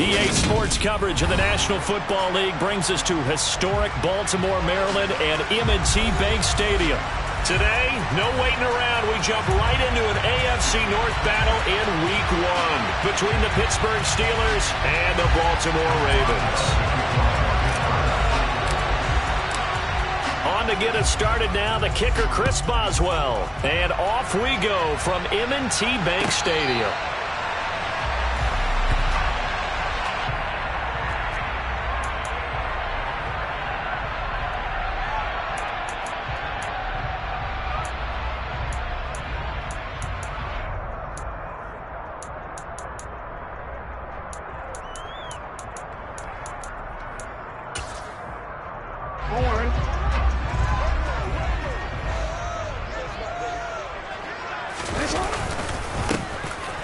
EA Sports coverage of the National Football League brings us to historic Baltimore, Maryland and M&T Bank Stadium. Today, no waiting around. We jump right into an AFC North battle in Week 1 between the Pittsburgh Steelers and the Baltimore Ravens. On to get us started now, the kicker Chris Boswell. And off we go from M&T Bank Stadium.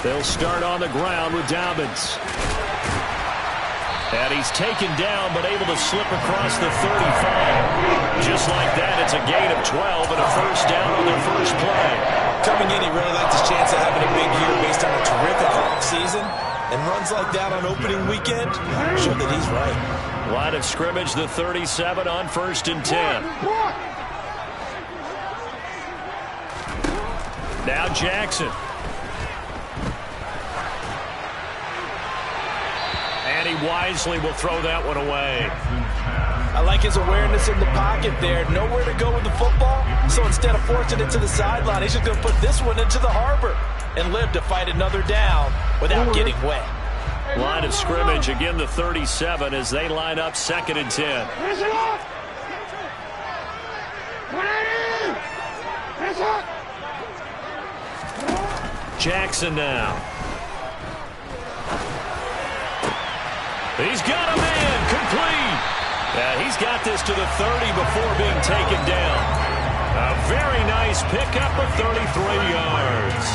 They'll start on the ground with Dobbins. And he's taken down, but able to slip across the 35. Just like that, it's a gain of 12 and a first down on their first play. Coming in, he really likes his chance of having a big year based on a terrific offseason. And runs like that on opening weekend show that he's right. Line of scrimmage, the 37 on 1st and 10. Now Jackson. And he wisely will throw that one away. I like his awareness in the pocket there. Nowhere to go with the football. So instead of forcing it to the sideline, he's just going to put this one into the harbor and live to fight another down without getting wet. Line of scrimmage, again the 37 as they line up 2nd and 10. Jackson now. He's got a man, complete. He's got this to the 30 before being taken down. A very nice pickup of 33 yards.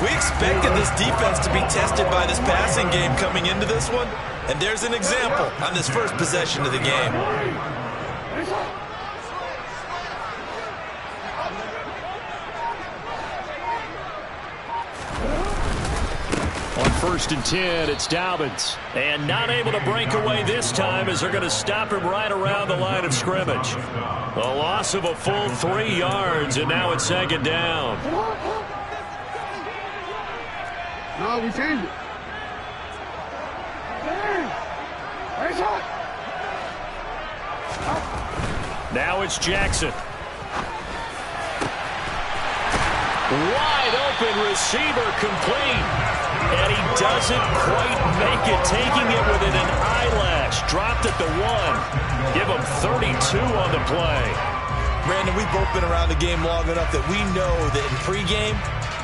We expected this defense to be tested by this passing game coming into this one, and there's an example on this first possession of the game. On 1st and 10, it's Dobbins. And not able to break away this time as they're going to stop him right around the line of scrimmage. A loss of a full 3 yards, and now it's 2nd down. No, we changed it. Now it's Jackson. Wide open receiver, complete. And he doesn't quite make it, taking it within an eyelash. Dropped at the 1. Give him 32 on the play. Brandon, we've both been around the game long enough that we know that in pregame,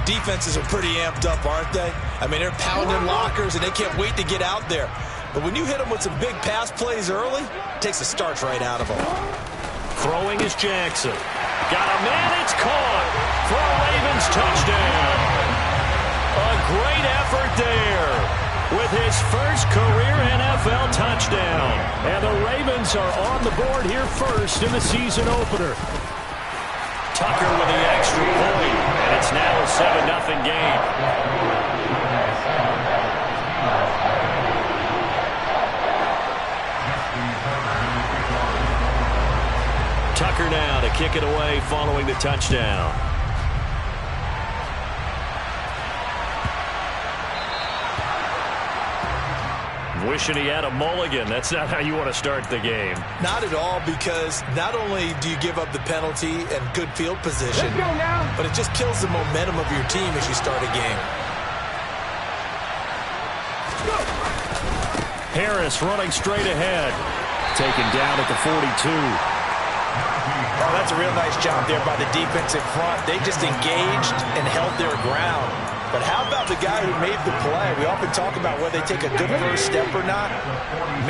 defenses are pretty amped up, aren't they? I mean, they're pounding lockers, and they can't wait to get out there. But when you hit them with some big pass plays early, it takes the starch right out of them. Throwing is Jackson. Got a man, it's caught for a Ravens touchdown. A great effort there with his first career NFL touchdown. And the Ravens are on the board here first in the season opener. Tucker with the extra point, and it's now a 7-0 game. Tucker now to kick it away following the touchdown. Wishing he had a mulligan. That's not how you want to start the game. Not at all, because not only do you give up the penalty and good field position, but it just kills the momentum of your team as you start a game. Harris running straight ahead. Taken down at the 42. Oh, that's a real nice job there by the defensive front. They just engaged and held their ground. But how about the guy who made the play? We often talk about whether they take a good first step or not.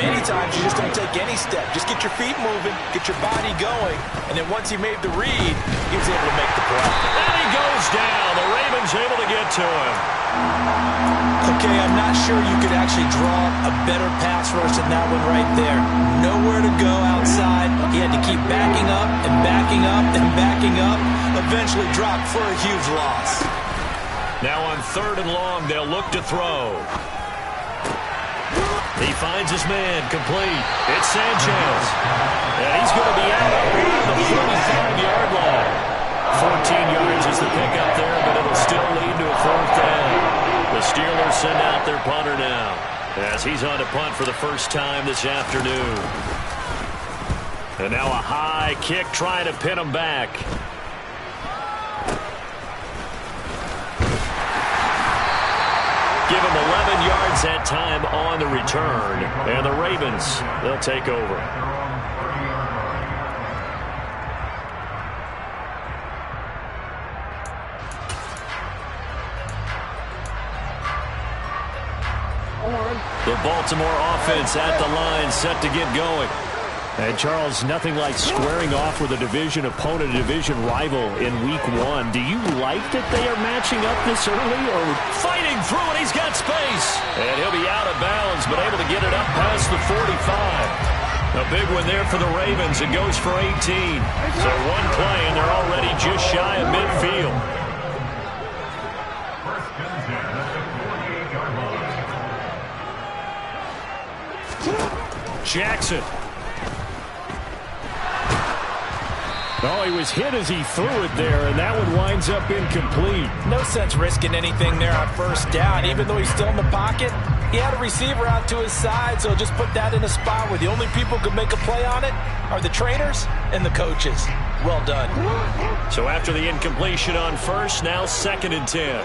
Many times you just don't take any step. Just get your feet moving, get your body going, and then once he made the read, he was able to make the play. And he goes down. The Ravens able to get to him. Okay, I'm not sure you could actually draw a better pass rush than that one right there. Nowhere to go outside. He had to keep backing up and backing up and backing up. Eventually dropped for a huge loss. Now on 3rd and long, they'll look to throw. He finds his man, complete. It's Sanchez. And he's going to be out around the 45-yard line. 14 yards is the pickup there, but it'll still lead to a 4th down. The Steelers send out their punter now, as he's on to punt for the first time this afternoon. And now a high kick trying to pin him back. Give him 11 yards that time on the return. And the Ravens, they'll take over. The Baltimore offense at the line, set to get going. And, Charles, nothing like squaring off with a division opponent, a division rival in Week 1. Do you like that they are matching up this early, or fighting through it? He's got space. And he'll be out of bounds, but able to get it up past the 45. A big one there for the Ravens. It goes for 18. So one play, and they're already just shy of midfield. Jackson. Oh, he was hit as he threw it there, and that one winds up incomplete. No sense risking anything there on 1st down. Even though he's still in the pocket, he had a receiver out to his side, so just put that in a spot where the only people who could make a play on it are the trainers and the coaches. Well done. So after the incompletion on 1st, now 2nd and 10.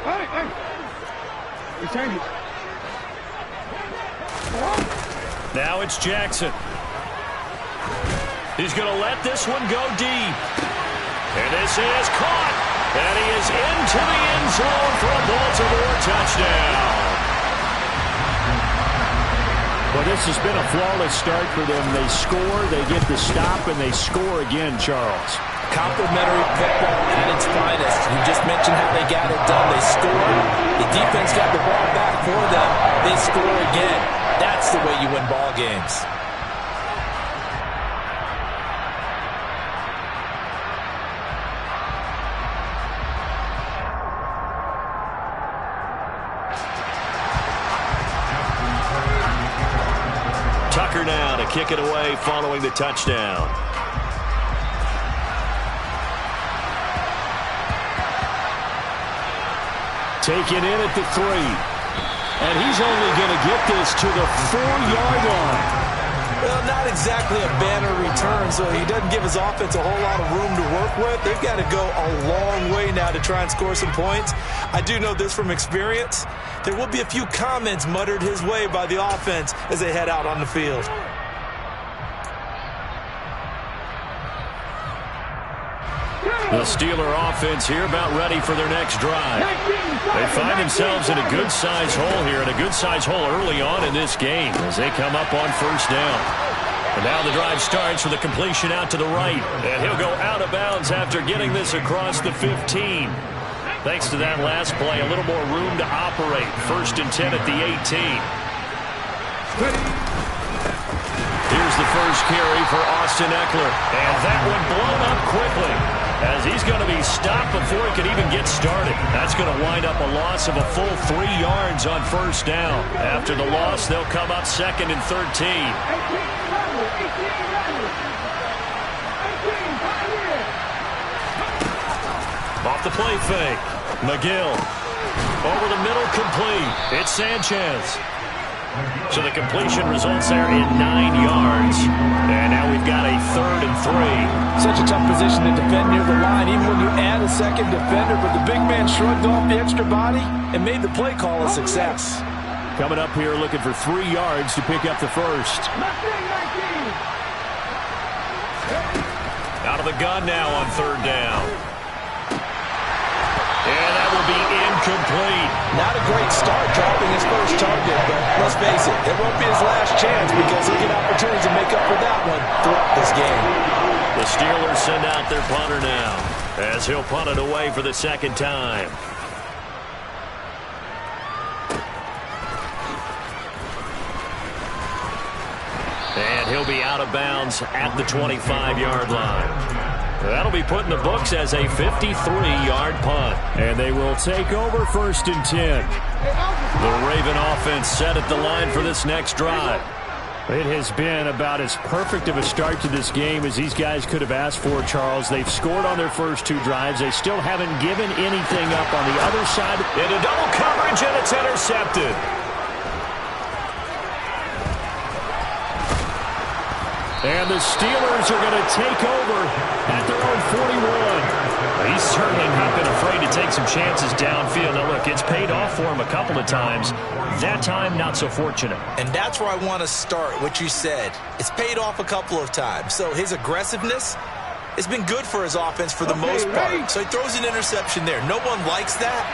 Hey! We change it. Now it's Jackson. He's going to let this one go deep. And this is caught. And he is into the end zone for a Baltimore touchdown. Well, this has been a flawless start for them. They score, they get the stop, and they score again, Charles. Complimentary football at its finest. You just mentioned how they got it done. They scored. The defense got the ball back for them. They score again. That's the way you win ball games. Tucker now to kick it away following the touchdown. Taken in at the 3. And he's only going to get this to the 4-yard line. Well, not exactly a banner return, so he doesn't give his offense a whole lot of room to work with. They've got to go a long way now to try and score some points. I do know this from experience. There will be a few comments muttered his way by the offense as they head out on the field. The Steeler offense here about ready for their next drive. They find themselves in a good-sized hole here, and a good-sized hole early on in this game as they come up on 1st down. And now the drive starts with a completion out to the right, and he'll go out of bounds after getting this across the 15. Thanks to that last play, a little more room to operate. 1st and 10 at the 18. Here's the first carry for Austin Eckler, and that one blown up quickly, as he's going to be stopped before he could even get started. That's going to wind up a loss of a full 3 yards on 1st down. After the loss, they'll come up 2nd and 13. Off the play fake. McGill. Over the middle, complete. It's Sanchez. So the completion results there in 9 yards. And now we've got a 3rd and 3. Such a tough position to defend near the line, even when you add a second defender. But the big man shrugged off the extra body and made the play call a success. Coming up here looking for 3 yards to pick up the 1st. Out of the gun now on 3rd down. And that will be incomplete. Not a great start dropping his first target, but let's face it, it won't be his last chance because he'll get opportunities to make up for that one throughout this game. The Steelers send out their punter now as he'll punt it away for the 2nd time. And And he'll be out of bounds at the 25-yard line. That'll be put in the books as a 53-yard punt. And they will take over 1st and 10. The Raven offense set at the line for this next drive. It has been about as perfect of a start to this game as these guys could have asked for, Charles. They've scored on their first 2 drives. They still haven't given anything up on the other side. Into double coverage, and it's intercepted. And the Steelers are going to take over at their own 41. He's certainly not been afraid to take some chances downfield. Now, look, it's paid off for him a couple of times. That time, not so fortunate. And that's where I want to start, what you said. It's paid off a couple of times. So his aggressiveness has been good for his offense for the most part. So he throws an interception there. No one likes that,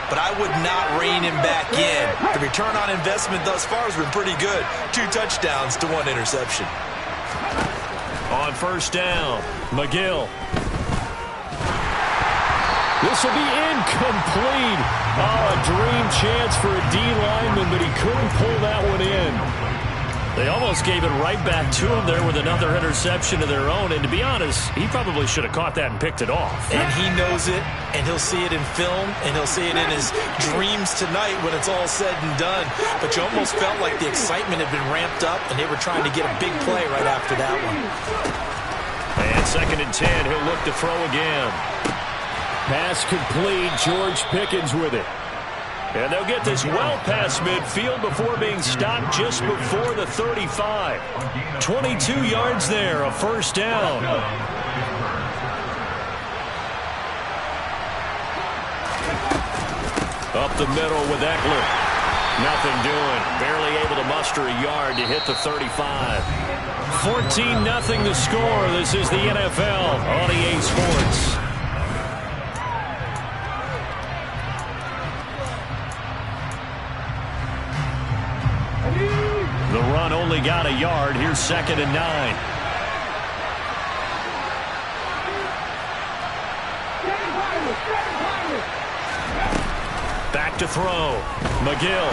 but I would not rein him back in. The return on investment thus far has been pretty good. 2 touchdowns to 1 interception. On 1st down, McGill. This will be incomplete. Oh, a dream chance for a D lineman, but he couldn't pull that one in. They almost gave it right back to him there with another interception of their own. And to be honest, he probably should have caught that and picked it off. And he knows it, and he'll see it in film, and he'll see it in his dreams tonight when it's all said and done. But you almost felt like the excitement had been ramped up, and they were trying to get a big play right after that one. And 2nd and 10, he'll look to throw again. Pass complete. George Pickens with it. And they'll get this well past midfield before being stopped just before the 35. 22 yards there, a 1st down. Up the middle with Eckler. Nothing doing. Barely able to muster a yard to hit the 35. 14-0 the score. This is the NFL on EA Sports. The run only got a yard. Here's 2nd and 9. Back to throw. McGill.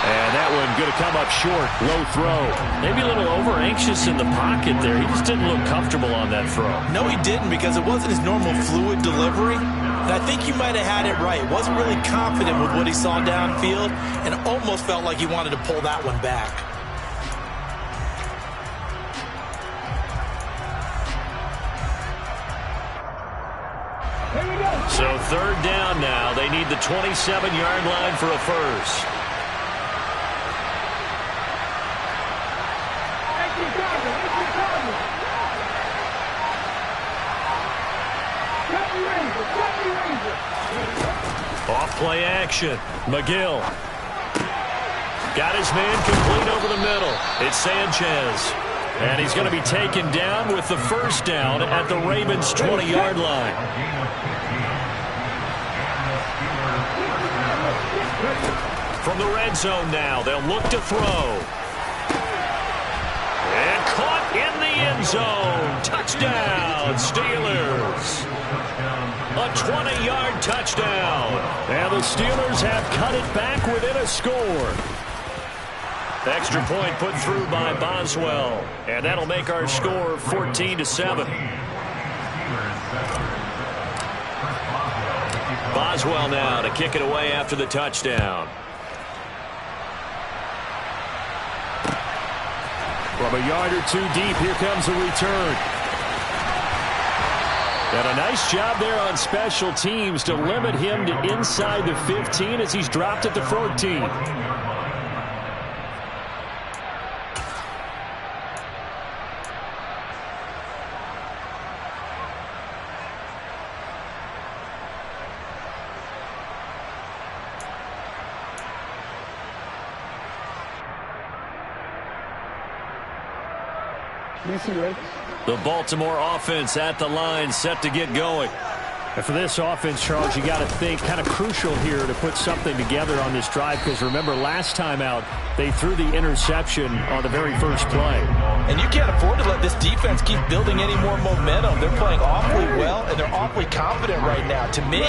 And that one going to come up short. Low throw. Maybe a little over-anxious in the pocket there. He just didn't look comfortable on that throw. No, he didn't, because it wasn't his normal fluid delivery. And I think you might have had it right. Wasn't really confident with what he saw downfield, and almost felt like he wanted to pull that one back. So 3rd down now. They need the 27-yard line for a first. Off play action. McGill. Got his man complete over the middle. It's Sanchez. And he's going to be taken down with the 1st down at the Ravens' 20-yard line. From the red zone now, they'll look to throw. And caught in the end zone. Touchdown, Steelers. A 20-yard touchdown. And the Steelers have cut it back within a score. Extra point put through by Boswell. And that'll make our score 14-7. Boswell now to kick it away after the touchdown. From a yard or 2 deep, here comes a return. And a nice job there on special teams to limit him to inside the 15 as he's dropped at the 14. The Baltimore offense at the line, set to get going. And for this offense, Charles, you got to think kind of crucial here to put something together on this drive, because remember last time out they threw the interception on the very first play. And you can't afford to let this defense keep building any more momentum. They're playing awfully well, and they're awfully confident right now. To me,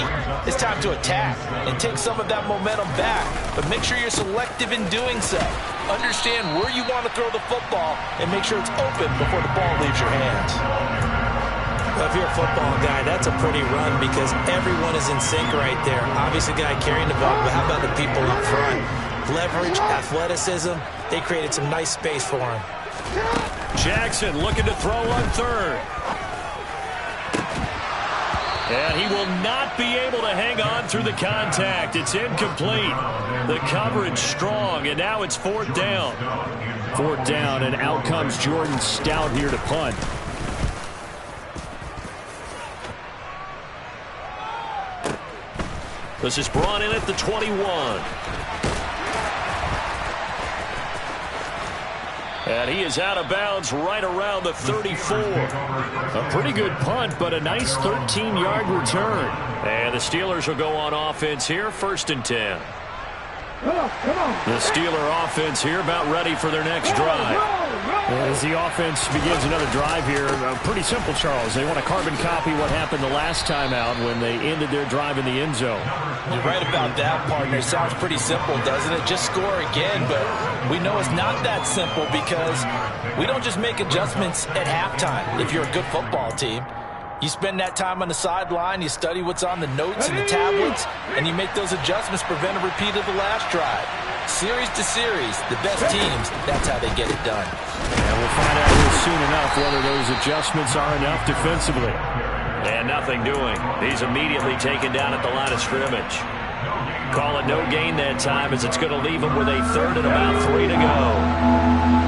it's time to attack and take some of that momentum back, but make sure you're selective in doing so. understand where you want to throw the football, and make sure it's open before the ball leaves your hands. Well, if you're a football guy, that's a pretty run because everyone is in sync right there. Obviously, the guy carrying the ball, but how about the people up front? Leverage, athleticism, they created some nice space for him. Jackson looking to throw on third. And he will not be able to hang on through the contact. It's incomplete. The coverage strong, and now it's fourth down. Fourth down, and out comes Jordan Stout here to punt. This is brought in at the 21. And he is out of bounds right around the 34. A pretty good punt, but a nice 13-yard return. And the Steelers will go on offense here, 1st and 10. The Steeler offense here about ready for their next drive. As the offense begins another drive here, pretty simple, Charles. They want to carbon copy what happened the last time out when they ended their drive in the end zone. You're right about that, partner. Sounds pretty simple, doesn't it? Just score again, but we know it's not that simple because we don't just make adjustments at halftime if you're a good football team. You spend that time on the sideline, you study what's on the notes and the tablets, and you make those adjustments, prevent a repeat of the last drive. Series to series, the best teams, that's how they get it done. And we'll find out here soon enough whether those adjustments are enough defensively. And nothing doing. He's immediately taken down at the line of scrimmage. Call it no gain that time as it's going to leave him with a 3rd and about 3 to go.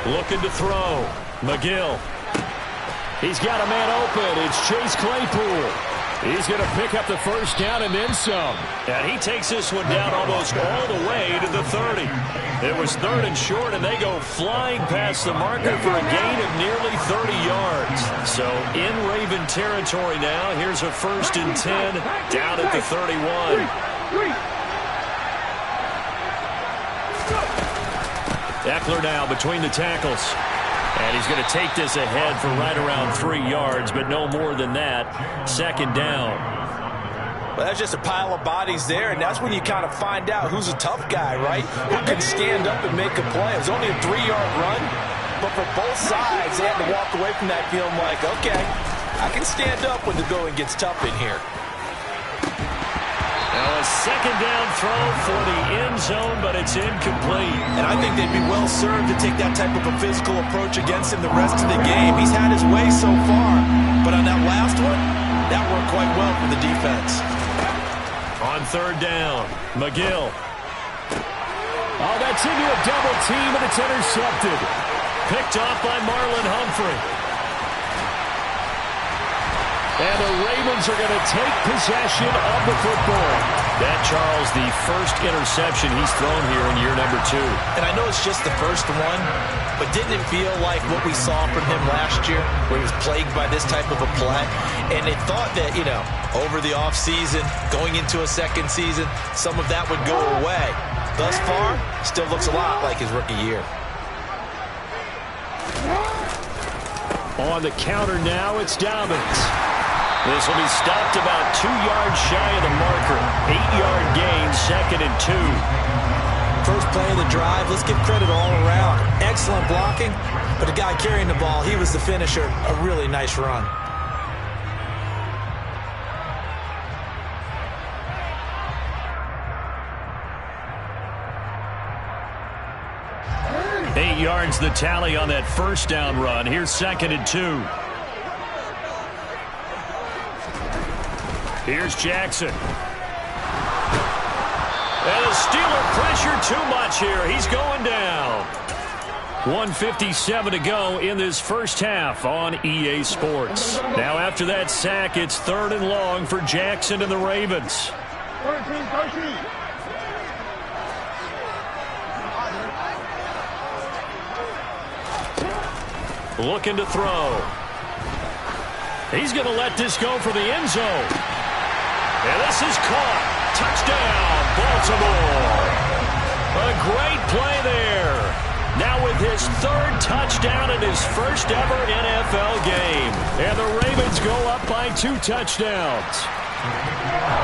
Looking to throw. McGill. He's got a man open. It's Chase Claypool. He's going to pick up the first down and then some. And he takes this one down almost all the way to the 30. It was 3rd and short, and they go flying past the marker for a gain of nearly 30 yards. So in Raven territory now. Here's a 1st and 10 down at the 31. Eckler now between the tackles. And he's going to take this ahead for right around 3 yards, but no more than that. 2nd down. Well, that's just a pile of bodies there, and that's when you kind of find out who's a tough guy, right? Who can stand up and make a play. It was only a 3-yard run, but for both sides, they had to walk away from that feeling like, okay, I can stand up when the going gets tough in here. Now a 2nd down throw for the end zone, but it's incomplete. And I think they'd be well served to take that type of a physical approach against him the rest of the game. He's had his way so far, but on that last one, that worked quite well for the defense. On 3rd down, McGill. Oh, that's into a double team, and it's intercepted. Picked off by Marlon Humphrey. And the Ravens are going to take possession of the football. That, Charles, the first interception he's thrown here in year number 2. And I know it's just the first one, but didn't it feel like what we saw from him last year, where he was plagued by this type of a play? And they thought that, you know, over the offseason, going into a second season, some of that would go away. Thus far, still looks a lot like his rookie year. On the counter now, it's Dobbins. This will be stopped about 2 yards shy of the marker. 8-yard gain, 2nd and 2. First play of the drive, let's give credit all around. Excellent blocking, but the guy carrying the ball, he was the finisher. A really nice run. Eight yards the tally on that first down run. Here's 2nd and 2. Here's Jackson. And the Steeler pressure too much here. He's going down. 1:57 to go in this first half on EA Sports. Now after that sack, it's 3rd and long for Jackson and the Ravens. 13. Looking to throw. He's going to let this go for the end zone. And this is caught. Touchdown, Baltimore. A great play there. Now with his third touchdown in his first ever NFL game. And the Ravens go up by 2 touchdowns.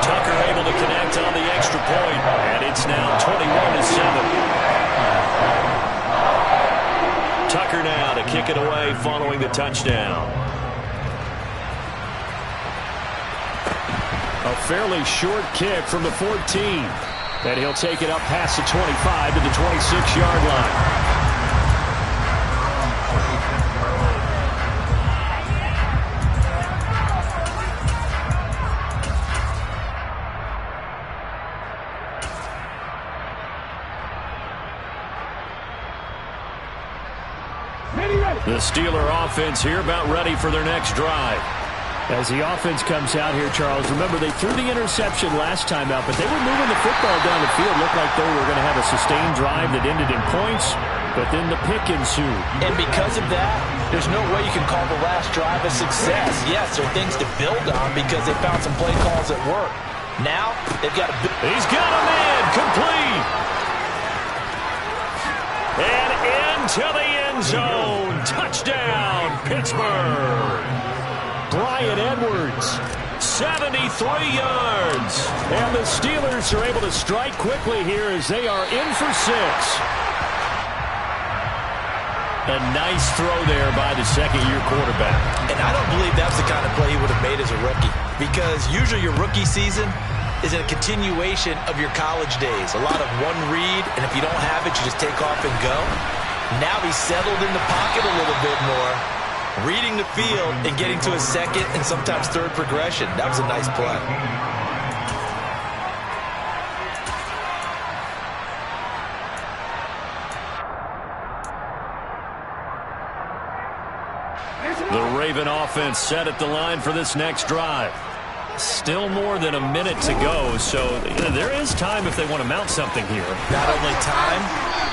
Tucker able to connect on the extra point, and it's now 21-7. Tucker now to kick it away following the touchdown. A fairly short kick from the 14. And he'll take it up past the 25 to the 26-yard line. The Steeler offense here about ready for their next drive. As the offense comes out here, Charles, remember they threw the interception last time out, but they were moving the football down the field. Looked like they were going to have a sustained drive that ended in points, but then the pick ensued. And because of that, there's no way you can call the last drive a success. Yes, there are things to build on because they found some play calls that work. Now, they've got a... He's got a man complete. And into the end zone. Touchdown, Pittsburgh. Bryan Edwards, 73 yards. And the Steelers are able to strike quickly here as they are in for 6. A nice throw there by the second-year quarterback. And I don't believe that's the kind of play he would have made as a rookie, because usually your rookie season is a continuation of your college days. A lot of one read, and if you don't have it, you just take off and go. Now he's settled in the pocket a little bit more, reading the field and getting to a second and sometimes third progression. That was a nice play. The Raven offense set at the line for this next drive. Still more than a minute to go, so there is time if they want to mount something here. Not only time,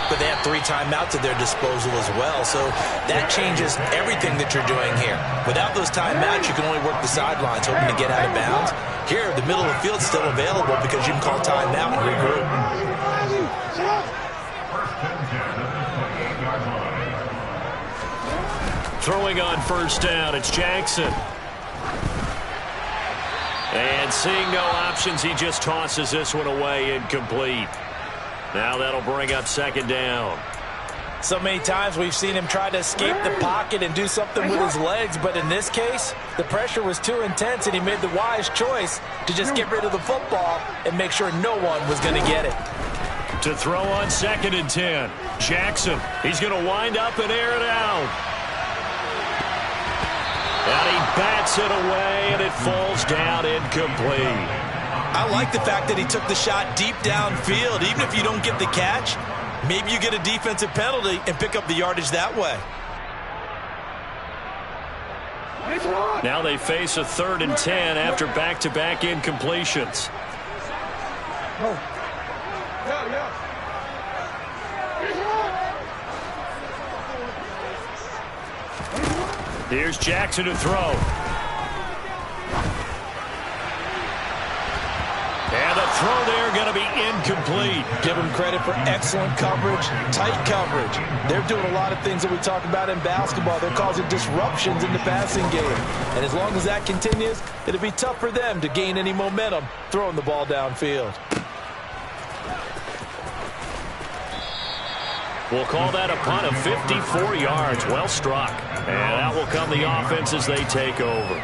but they have 3 timeouts at their disposal as well, so that changes everything that you're doing here. Without those timeouts, you can only work the sidelines, hoping to get out of bounds. Here, the middle of the field's still available because you can call timeout and regroup. Throwing on first down, it's Jackson. And seeing no options, he just tosses this one away, incomplete. Now that'll bring up second down. So many times we've seen him try to escape the pocket and do something with his legs, but in this case, the pressure was too intense and he made the wise choice to just get rid of the football and make sure no one was going to get it. To throw on 2nd and 10, Jackson. He's going to wind up and air it out. And he bats it away, and it falls down incomplete. I like the fact that he took the shot deep downfield. Even if you don't get the catch, maybe you get a defensive penalty and pick up the yardage that way. Now they face a 3rd and 10 after back-to-back incompletions. Here's Jackson to throw. And the throw there going to be incomplete. Give him credit for excellent coverage, tight coverage. They're doing a lot of things that we talk about in basketball. They're causing disruptions in the passing game. And as long as that continues, it'll be tough for them to gain any momentum throwing the ball downfield. We'll call that a punt of 54 yards. Well struck. And out will come the offense as they take over.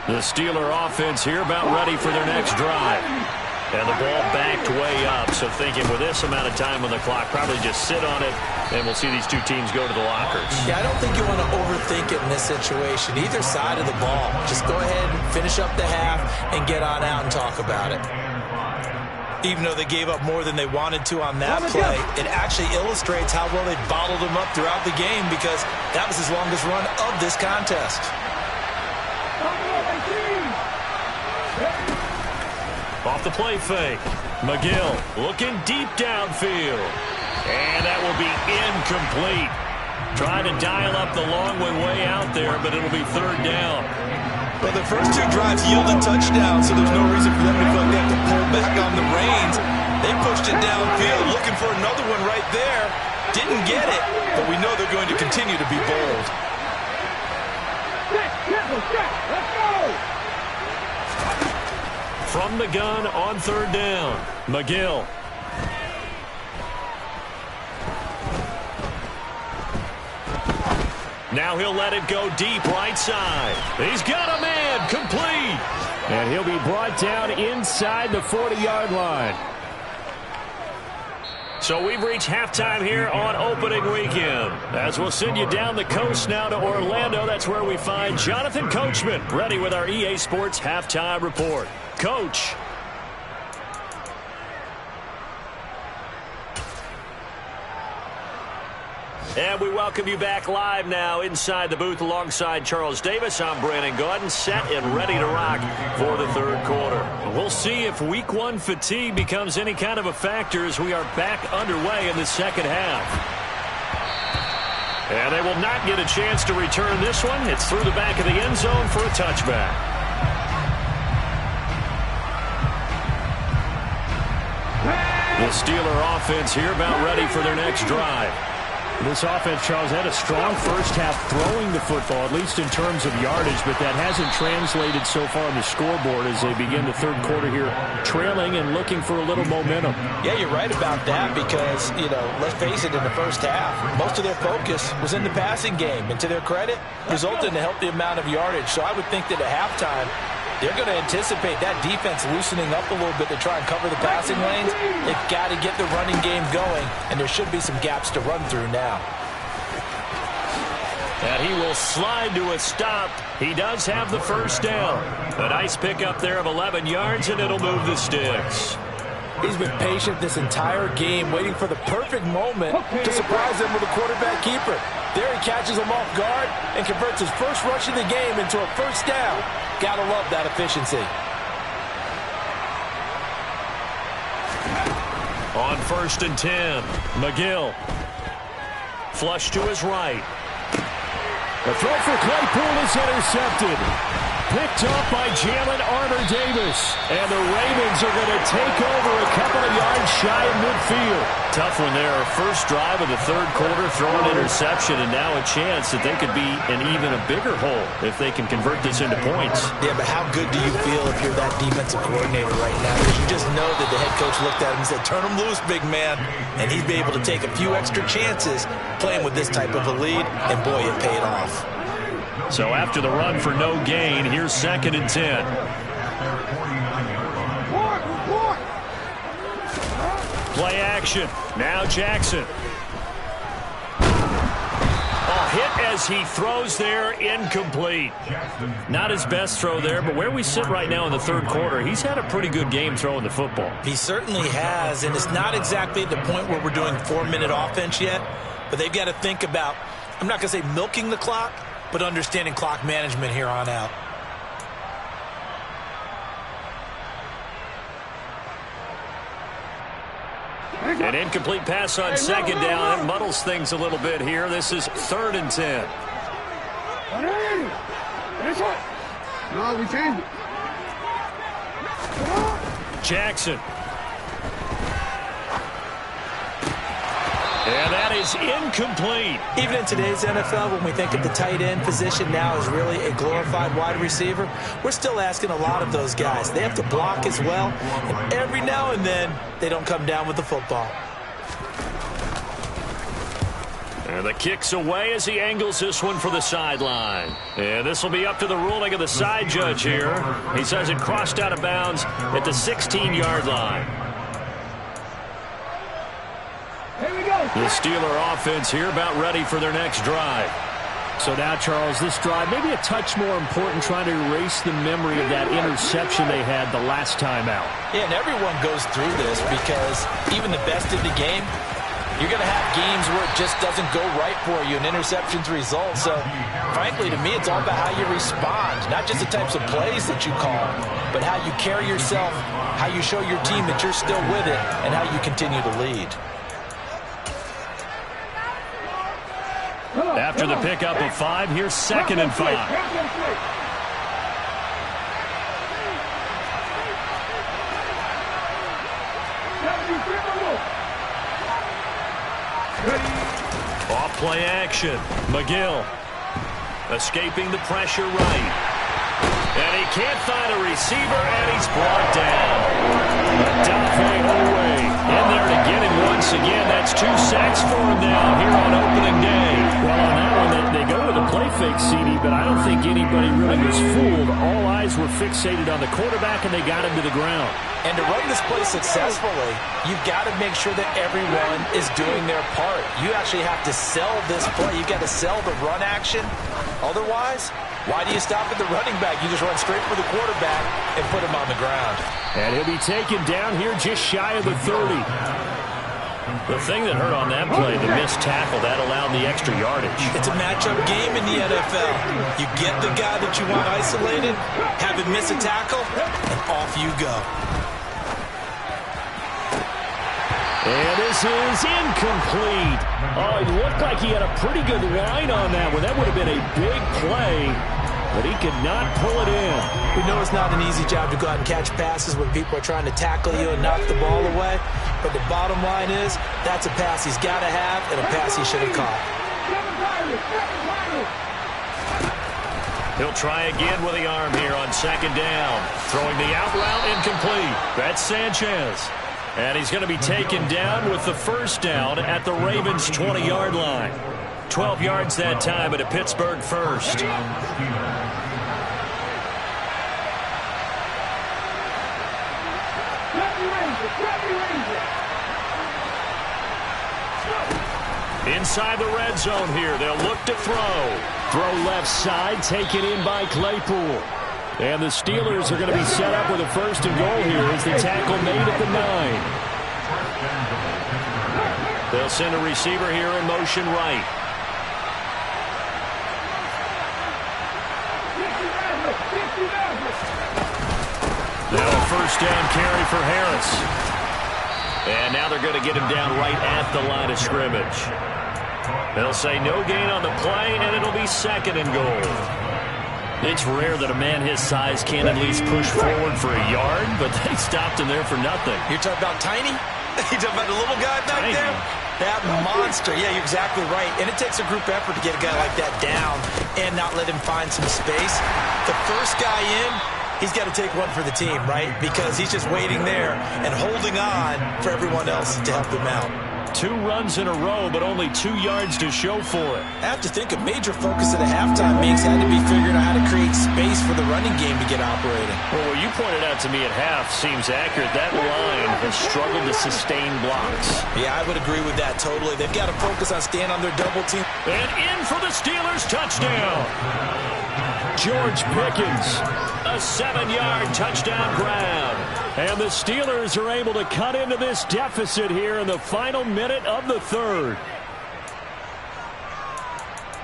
The Steeler offense here about ready for their next drive. And the ball backed way up, so thinking with this amount of time on the clock, probably just sit on it, and we'll see these two teams go to the lockers. Yeah, I don't think you want to overthink it in this situation. Either side of the ball. Just go ahead, finish up the half, and get on out and talk about it. Even though they gave up more than they wanted to on that play, it actually illustrates how well they bottled them up throughout the game because that was his longest run of this contest. Off the play fake. McGill looking deep downfield. And that will be incomplete. Trying to dial up the long way out there, but it'll be third down. Well, the first two drives yielded touchdowns, so there's no reason for them to feel like they have to pull back on the reins. They pushed it downfield, looking for another one right there. Didn't get it, but we know they're going to continue to be bold. Let's go! From the gun on third down, McGill. Now he'll let it go deep right side. He's got a man, complete. And he'll be brought down inside the 40-yard line. So we've reached halftime here on opening weekend. As we'll send you down the coast now to Orlando, that's where we find Jonathan Coachman, ready with our EA Sports halftime report. Coach. And we welcome you back live now inside the booth alongside Charles Davis. I'm Brandon Gaudin, set and ready to rock for the third quarter. We'll see if week one fatigue becomes any kind of a factor as we are back underway in the second half. And they will not get a chance to return this one. It's through the back of the end zone for a touchback. The Steeler offense here about ready for their next drive. This offense, Charles, had a strong first half throwing the football, at least in terms of yardage, but that hasn't translated so far on the scoreboard as they begin the third quarter here, trailing and looking for a little momentum. Yeah, you're right about that because, let's face it, in the first half, most of their focus was in the passing game, and to their credit, resulted in a healthy amount of yardage. So I would think that at halftime, they're going to anticipate that defense loosening up a little bit to try and cover the passing lanes. They've got to get the running game going, and there should be some gaps to run through now. And he will slide to a stop. He does have the first down. A nice pickup there of 11 yards, and it'll move the sticks. He's been patient this entire game, waiting for the perfect moment to surprise them with a quarterback keeper. There he catches him off guard and converts his first rush of the game into a first down. Gotta love that efficiency. On 1st and 10, McGill. Flush to his right. The throw for Claypool is intercepted. Picked up by Jalen Armour-Davis. And the Ravens are going to take over a couple of yards shy of midfield. Tough one there. First drive of the third quarter, throwing interception, and now a chance that they could be in even a bigger hole if they can convert this into points. Yeah, but how good do you feel if you're that defensive coordinator right now? Because you just know that the head coach looked at him and said, turn him loose, big man. And he'd be able to take a few extra chances playing with this type of a lead, and boy, it paid off. So after the run for no gain, here's 2nd and 10. Play action. Now Jackson. A hit as he throws there, incomplete. Not his best throw there, but where we sit right now in the third quarter, he's had a pretty good game throwing the football. He certainly has, and it's not exactly at the point where we're doing 4-minute offense yet, but they've got to think about, I'm not going to say milking the clock, but understanding clock management here on out. An incomplete pass on 2nd down. It muddles things a little bit here. This is 3rd and 10. No, we changed it. Jackson. And that is incomplete. Even in today's NFL, when we think of the tight end position now as really a glorified wide receiver, we're still asking a lot of those guys. They have to block as well, and every now and then, they don't come down with the football. And the kick's away as he angles this one for the sideline. And this will be up to the ruling of the side judge here. He says it crossed out of bounds at the 16-yard line. Here we go. The Steeler offense here about ready for their next drive. So now, Charles, this drive maybe a touch more important, trying to erase the memory of that interception they had the last time out. Yeah, and everyone goes through this because even the best in the game, you're going to have games where it just doesn't go right for you, and interceptions result. So, frankly, to me, it's all about how you respond, not just the types of plays that you call, but how you carry yourself, how you show your team that you're still with it, and how you continue to lead. After the pickup of 5, here's 2nd and 5. Off play action. McGill escaping the pressure right. And he can't find a receiver, and he's brought down. Odafe Oweh in there to get him once again. That's 2 sacks for him now here on opening day. Well, on that one, they go to the play fake, CD, but I don't think anybody really was fooled. All eyes were fixated on the quarterback, and they got him to the ground. And to run this play successfully, you've got to make sure that everyone is doing their part. You actually have to sell this play. You've got to sell the run action. Otherwise, why do you stop at the running back? You just run straight for the quarterback and put him on the ground. And he'll be taken down here just shy of the 30. The thing that hurt on that play, the missed tackle, that allowed the extra yardage. It's a matchup game in the NFL. You get the guy that you want isolated, have him miss a tackle, and off you go. And this is incomplete. Oh, it looked like he had a pretty good line on that one. That would have been a big play, but he could not pull it in. We know it's not an easy job to go out and catch passes when people are trying to tackle you and knock the ball away, but the bottom line is that's a pass he's got to have and a pass he should have caught. He'll try again with the arm here on 2nd down. Throwing the out route incomplete. That's Sanchez. And he's going to be taken down with the 1st down at the Ravens' 20-yard line. 12 yards that time at a Pittsburgh 1st. Inside the red zone here. They'll look to throw. Throw left side, taken in by Claypool. And the Steelers are going to be set up with a 1st and goal here as the tackle made at the 9. They'll send a receiver here in motion right. Now a 1st down carry for Harris. And now they're going to get him down right at the line of scrimmage. They'll say no gain on the play, and it'll be 2nd and goal. It's rare that a man his size can't at least push forward for a yard, but they stopped him there for nothing. You're talking about tiny? You're talking about the little guy back there? That monster. Yeah, you're exactly right. And it takes a group effort to get a guy like that down and not let him find some space. The first guy in, he's got to take one for the team, right? Because he's just waiting there and holding on for everyone else to help him out. 2 runs in a row, but only 2 yards to show for it. I have to think a major focus at a halftime meetings had to be figuring out how to create space for the running game to get operating. Well, what you pointed out to me at half seems accurate. That line has struggled to sustain blocks. Yeah, I would agree with that totally. They've got to focus on staying on their double team. And in for the Steelers touchdown. George Pickens. A 7-yard touchdown grab. And the Steelers are able to cut into this deficit here in the final minute of the 3rd.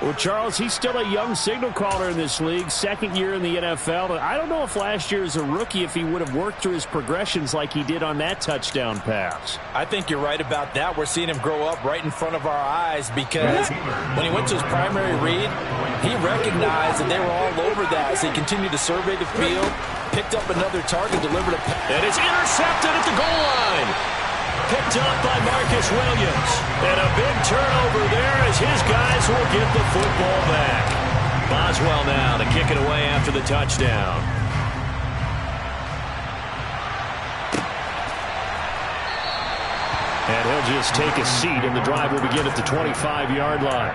Well, Charles, he's still a young signal caller in this league, 2nd year in the NFL. I don't know if last year as a rookie if he would have worked through his progressions like he did on that touchdown pass. I think you're right about that. We're seeing him grow up right in front of our eyes because when he went to his primary read, he recognized that they were all over that. So he continued to survey the field, picked up another target, delivered a pass. And it's intercepted at the goal line. Picked up by Marcus Williams. And a big turnover there as his guys will get the football back. Boswell now to kick it away after the touchdown. And he'll just take a seat, and the drive will begin at the 25-yard line.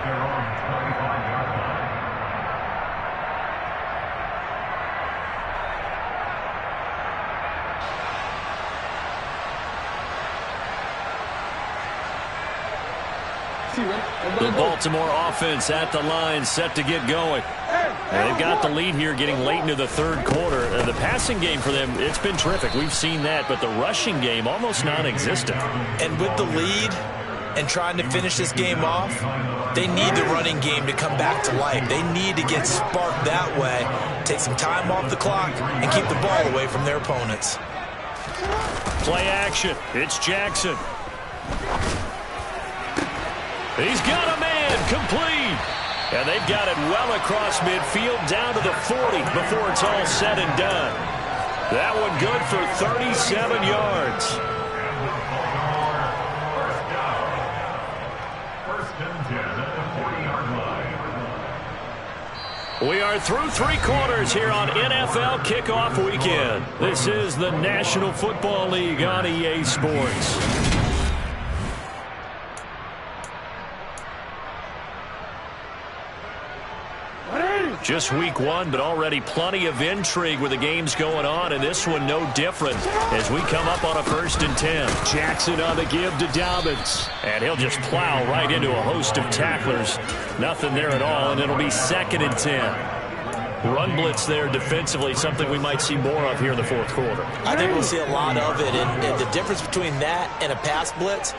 The Baltimore offense at the line, set to get going. They've got the lead here getting late into the third quarter. The passing game for them, it's been terrific. We've seen that, but the rushing game almost non-existent. And with the lead and trying to finish this game off, they need the running game to come back to life. They need to get sparked that way, take some time off the clock, and keep the ball away from their opponents. Play action. It's Jackson. He's got a man complete. And they've got it well across midfield down to the 40 before it's all said and done. That one good for 37 yards. First and 10 at the 40-yard line. We are through three quarters here on NFL Kickoff Weekend. This is the National Football League on EA Sports. Just week one, but already plenty of intrigue with the games going on, and this one no different as we come up on a 1st and 10. Jackson on the give to Dobbins, and he'll just plow right into a host of tacklers. Nothing there at all, and it'll be 2nd and 10. Run blitz there defensively, something we might see more of here in the fourth quarter. I think we'll see a lot of it, and the difference between that and a pass blitz,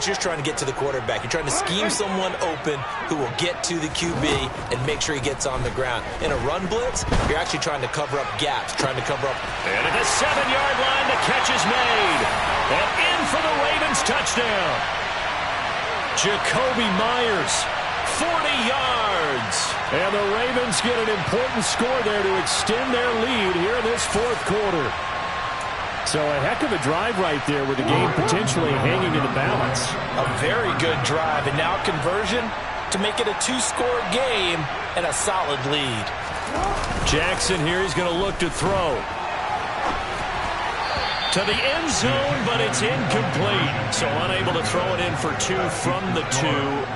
you're trying to get to the quarterback. You're trying to scheme someone open who will get to the QB and make sure he gets on the ground. In a run blitz, you're actually trying to cover up gaps, trying to cover up. And at the 7-yard line, the catch is made. And in for the Ravens touchdown. Jakobi Meyers, 40 yards. And the Ravens get an important score there to extend their lead here in this fourth quarter. So a heck of a drive right there with the game potentially hanging in the balance. A very good drive, and now conversion to make it a 2-score game and a solid lead. Jackson here, he's going to look to throw. To the end zone, but it's incomplete. So unable to throw it in for 2 from the 2.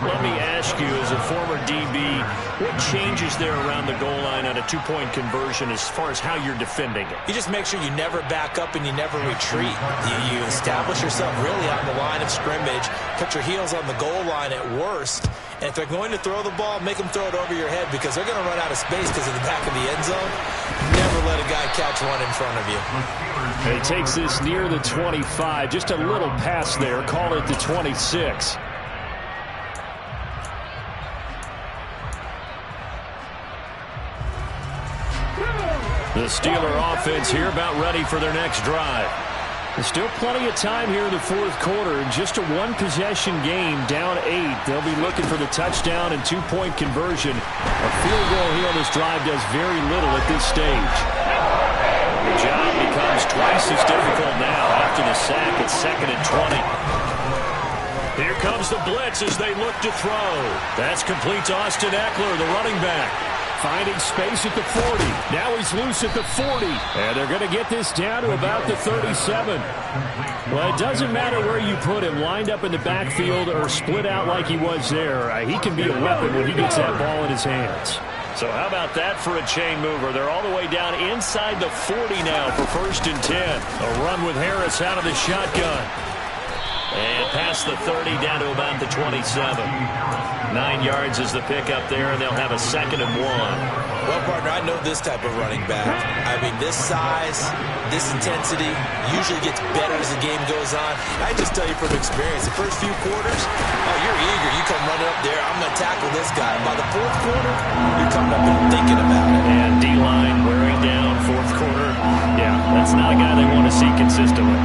Let me ask you, as a former DB, what changes there around the goal line on a 2-point conversion as far as how you're defending it? You just make sure you never back up and you never retreat. You establish yourself really on the line of scrimmage, put your heels on the goal line at worst, and if they're going to throw the ball, make them throw it over your head because they're going to run out of space because of the back of the end zone. Never let a guy catch one in front of you. He takes this near the 25. Just a little pass there. Call it the 26. The Steeler offense here about ready for their next drive. There's still plenty of time here in the fourth quarter. Just a one-possession game, down 8. They'll be looking for the touchdown and 2-point conversion. A field goal here on this drive does very little at this stage. The job becomes twice as difficult now after the sack at 2nd and 20. Here comes the blitz as they look to throw. That's complete to Austin Eckler, the running back. Finding space at the 40. Now he's loose at the 40. And they're going to get this down to about the 37. Well, it doesn't matter where you put him, lined up in the backfield or split out like he was there. He can be a weapon when he gets that ball in his hands. So how about that for a chain mover? They're all the way down inside the 40 now for 1st and 10. A run with Harris out of the shotgun. And past the 30 down to about the 27. 9 yards is the pickup there, and they'll have a 2nd and 1. Well, partner, I know this type of running back. I mean, this size, this intensity usually gets better as the game goes on. I just tell you from experience, the first few quarters, you're eager. You come running up there, I'm going to tackle this guy. By the fourth quarter, you're coming up and thinking about it. And D-line wearing down, fourth quarter. Yeah, that's not a guy they want to see consistently.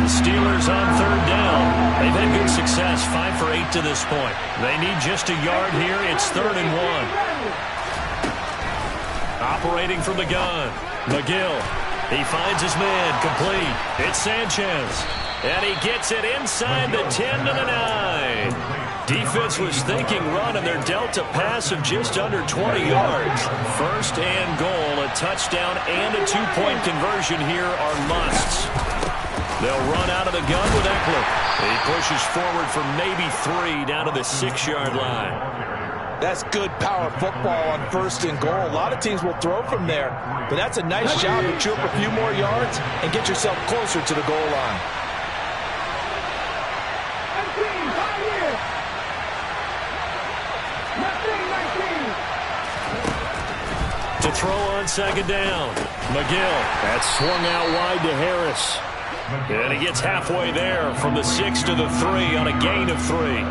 The Steelers on 3rd down. They've had good success, 5 for 8 to this point. They need just a yard here. It's 3rd and 1. Operating from the gun, McGill. He finds his man, complete. It's Sanchez. And he gets it inside the 10 to the 9. Defense was thinking run, and they're dealt a pass of just under 20 yards. 1st and goal, a touchdown and a 2-point conversion here are musts. They'll run out of the gun with Eckler. He pushes forward for maybe 3 down to the 6-yard line. That's good power football on 1st and goal. A lot of teams will throw from there, but that's a nice job to chew up a few more yards and get yourself closer to the goal line. to throw on second down. McGill. That's swung out wide to Harris. And he gets halfway there from the 6 to the 3 on a gain of 3.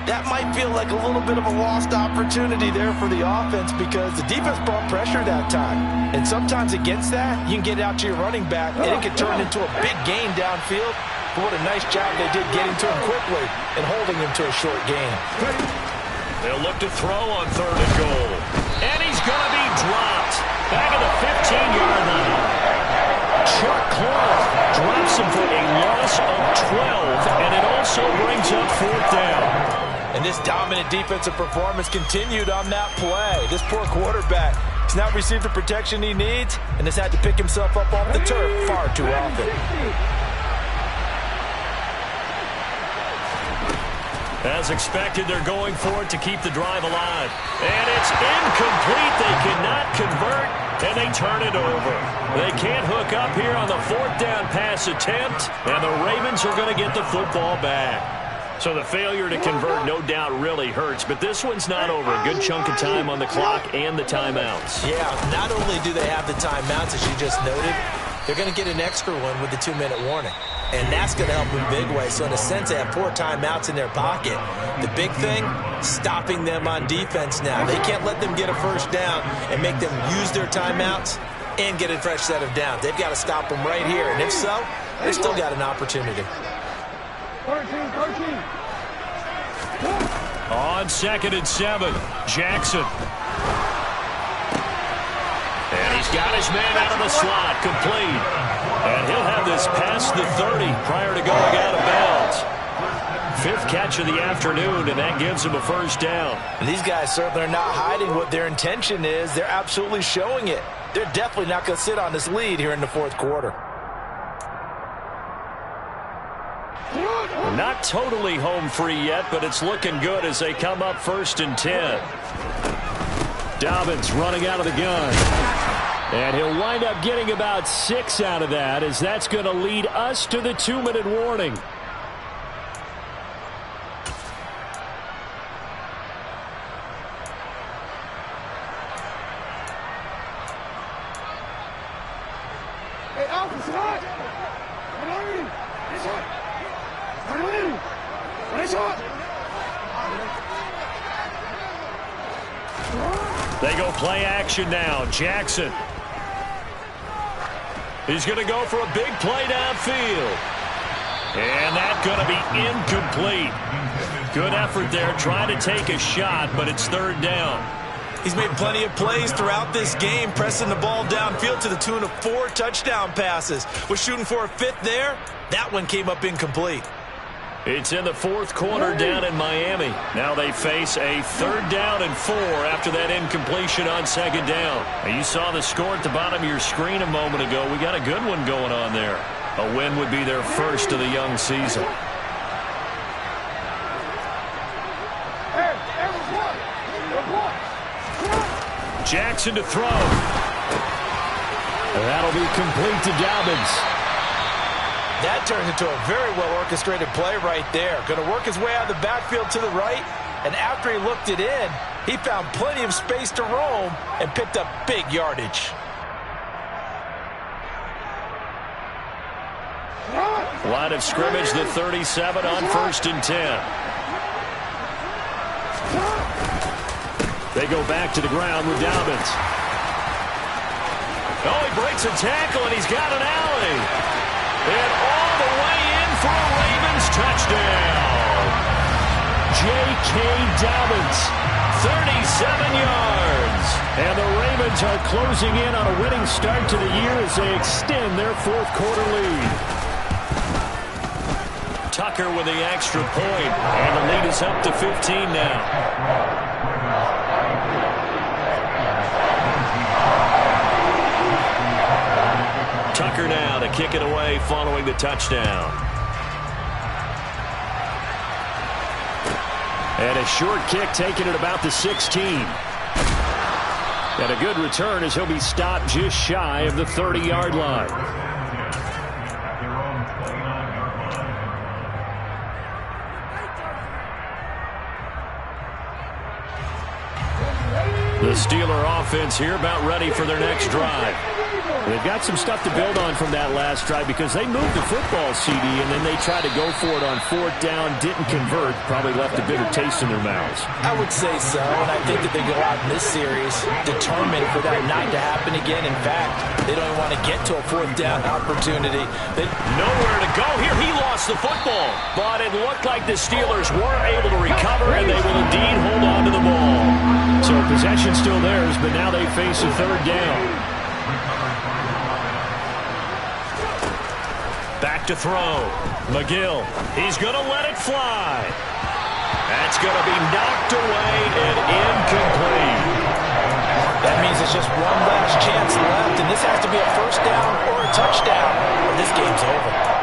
That might feel like a little bit of a lost opportunity there for the offense because the defense brought pressure that time. And sometimes against that, you can get out to your running back, and it can turn into a big gain downfield. But what a nice job they did getting to him quickly and holding him to a short gain. They'll look to throw on 3rd and goal. And he's going to be dropped back at the 15-yard line. Chuck Clark drops him for a loss of 12, and it also brings up 4th down. And this dominant defensive performance continued on that play. This poor quarterback has not received the protection he needs and has had to pick himself up off the turf far too often. As expected, they're going for it to keep the drive alive. And it's incomplete. They cannot convert, and they turn it over. They can't hook up here on the 4th down pass attempt, and the Ravens are going to get the football back. So the failure to convert no doubt really hurts, but this one's not over. A good chunk of time on the clock and the timeouts. Yeah, not only do they have the timeouts, as you just noted, they're going to get an extra one with the 2-minute warning. And that's going to help in big ways. So in a sense, they have 4 timeouts in their pocket. The big thing, stopping them on defense now. They can't let them get a first down and make them use their timeouts and get a fresh set of downs. They've got to stop them right here. And if so, they've still got an opportunity. 13. On 2nd and 7, Jackson. And he's got his man out of the slot, complete. And he'll have this past the 30 prior to going out of bounds. 5th catch of the afternoon, and that gives him a first down. And these guys certainly are not hiding what their intention is. They're absolutely showing it. They're definitely not going to sit on this lead here in the 4th quarter. Not totally home free yet, but it's looking good as they come up 1st and 10. Dobbins running out of the gun. And he'll wind up getting about 6 out of that, as that's going to lead us to the 2-minute warning. Hey, Alpha, shot! They go play action now. Jackson. He's going to go for a big play downfield. And that's going to be incomplete. Good effort there, trying to take a shot, but it's 3rd down. He's made plenty of plays throughout this game, pressing the ball downfield to the tune of 4 touchdown passes. Was shooting for a 5th there. That one came up incomplete. It's in the 4th quarter down in Miami. Now they face a 3rd down and 4 after that incompletion on 2nd down. Now you saw the score at the bottom of your screen a moment ago. We got a good one going on there. A win would be their first of the young season. Jackson to throw. That'll be complete to Dobbins. That turns into a very well-orchestrated play right there. Going to work his way out of the backfield to the right, and after he looked it in, he found plenty of space to roam and picked up big yardage. Line of scrimmage, the 37 on 1st and 10. They go back to the ground with Dobbins. Oh, he breaks a tackle, and he's got an alley. And all the way in for a Ravens touchdown. J.K. Dobbins, 37 yards. And the Ravens are closing in on a winning start to the year as they extend their 4th quarter lead. Tucker with the extra point, and the lead is up to 15 now. Tucker now to kick it away following the touchdown. And a short kick taken at about the 16. And a good return as he'll be stopped just shy of the 30-yard line. The Steeler offense here about ready for their next drive. They've got some stuff to build on from that last drive because they moved the football, CD, and then they tried to go for it on 4th down, didn't convert, probably left a bitter taste in their mouths. I would say so, and I think that they go out in this series determined for that not to happen again. In fact, they don't even want to get to a 4th down opportunity. Nowhere to go here. He lost the football, but it looked like the Steelers were able to recover, and they will indeed hold on to the ball. So possession still theirs, but now they face a 3rd down. Back to throw. McGill. He's going to let it fly. That's going to be knocked away and incomplete. That means it's just one last chance left, and this has to be a 1st down or a touchdown, or this game's over.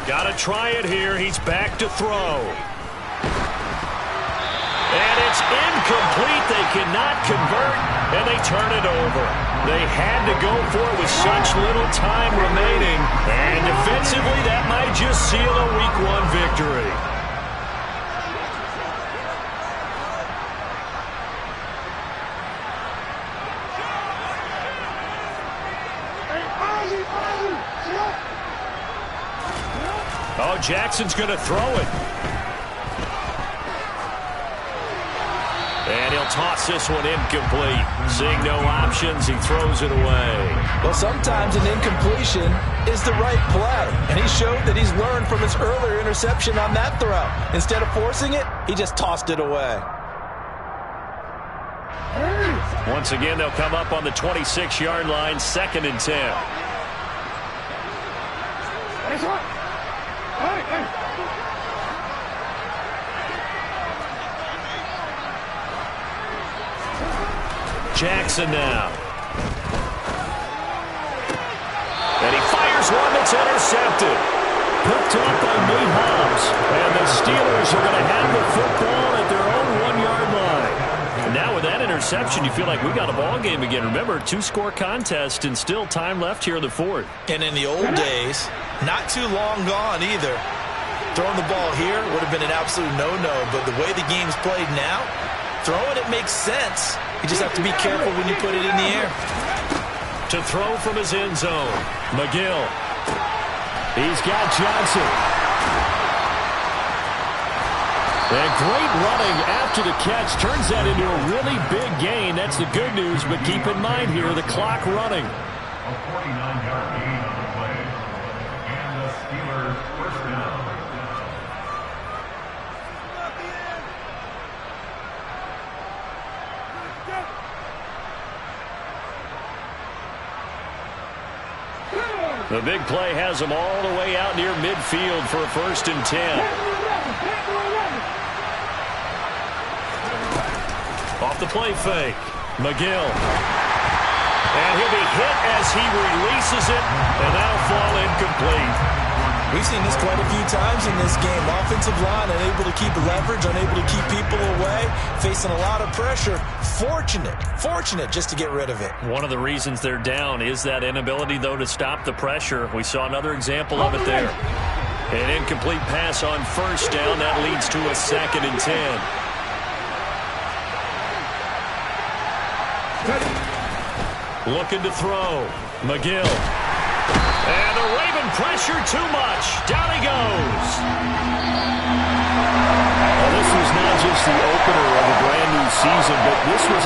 Got to try it here. He's back to throw. And it's incomplete. They cannot convert, and they turn it over. They had to go for it with such little time remaining. And defensively, that might just seal a Week 1 victory. Oh, Jackson's going to throw it. And he'll toss this one incomplete. Seeing no options, he throws it away. Well, sometimes an incompletion is the right play. And he showed that he's learned from his earlier interception on that throw. Instead of forcing it, he just tossed it away. Once again, they'll come up on the 26-yard line, 2nd and 10. Jackson now. And he fires one that's intercepted. Picked up by Nate Hobbs. And the Steelers are going to have the football at their own 1-yard line. And now with that interception, you feel like we got a ball game again. Remember, 2-score contest and still time left here in the 4th. And in the old days, not too long gone either. Throwing the ball here would have been an absolute no-no, but the way the game's played now, throwing it makes sense. You just have to be careful when you put it in the air. To throw from his end zone, McGill. He's got Johnson. And great running after the catch turns that into a really big gain. That's the good news, but keep in mind here, the clock running. A 49-yard gain on the play. And the Steelers 1st down. The big play has them all the way out near midfield for a 1st and 10. Off the play fake. McGill. And he'll be hit as he releases it, and that'll fall incomplete. We've seen this quite a few times in this game. Offensive line unable to keep leverage, unable to keep people away, facing a lot of pressure. Fortunate just to get rid of it. One of the reasons they're down is that inability, though, to stop the pressure. We saw another example of it there. An incomplete pass on 1st down. That leads to a 2nd and 10. Looking to throw. McGill. And the Raven pressure too much. Down he goes. Well, this was not just the opener of a brand new season, but this was